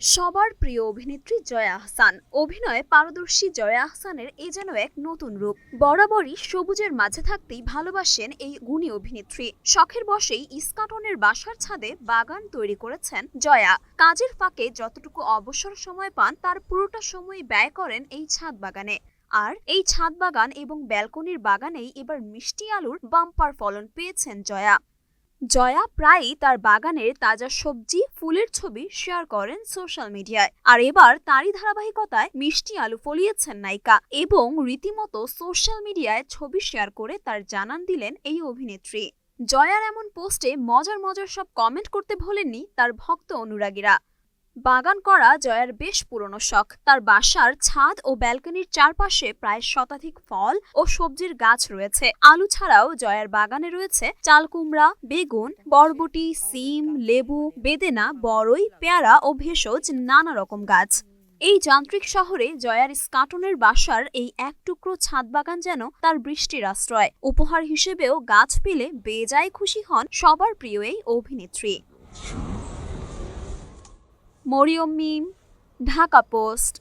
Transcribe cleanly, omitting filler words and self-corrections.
সবার প্রিয় অভিনেত্রী জয়া আহসান। অভিনয়ে পারদর্শী জয়া আহসানের এ যেন এক নতুন রূপ। বরাবরই সবুজের মাঝে থাকতেই ভালোবাসেন এই গুণী অভিনেত্রী। শখের বশেই ইস্কাটনের বাসার ছাদে বাগান তৈরি করেছেন জয়া। কাজের ফাঁকে যতটুকু অবসর সময় পান তার পুরোটা সময় ব্যয় করেন এই ছাদ বাগানে। আর এই ছাদ বাগান এবং ব্যালকনির বাগানেই এবার মিষ্টি আলুর বাম্পার ফলন পেয়েছেন জয়া। জয়া প্রায়ই তার বাগানের তাজা সবজি ফুলের ছবি শেয়ার করেন সোশ্যাল মিডিয়ায়। আর এবার তারই ধারাবাহিকতায় মিষ্টি আলু ফলিয়েছেন নায়িকা এবং রীতিমতো সোশ্যাল মিডিয়ায় ছবি শেয়ার করে তার জানান দিলেন এই অভিনেত্রী। জয়ার এমন পোস্টে মজার মজার সব কমেন্ট করতে ভোলেননি তার ভক্ত অনুরাগীরা। বাগান করা জয়ার বেশ পুরনো শখ। তার বাসার ছাদ ও ব্যালকনির চারপাশে প্রায় শতাধিক ফল ও সবজির গাছ রয়েছে। আলু ছাড়াও জয়ার বাগানে রয়েছে চাল কুমড়া, বেগুন, বরবটি, সিম, লেবু, বেদেনা, বড়ই, পেয়ারা ও ভেষজ নানা রকম গাছ। এই যান্ত্রিক শহরে জয়ার ইস্কাটনের বাসার এই এক টুকরো ছাদ বাগান যেন তার বৃষ্টির আশ্রয়। উপহার হিসেবেও গাছ পেলে বেজায় খুশি হন সবার প্রিয় এই অভিনেত্রী। মরিয়ম মিম, ঢাকা পোস্ট।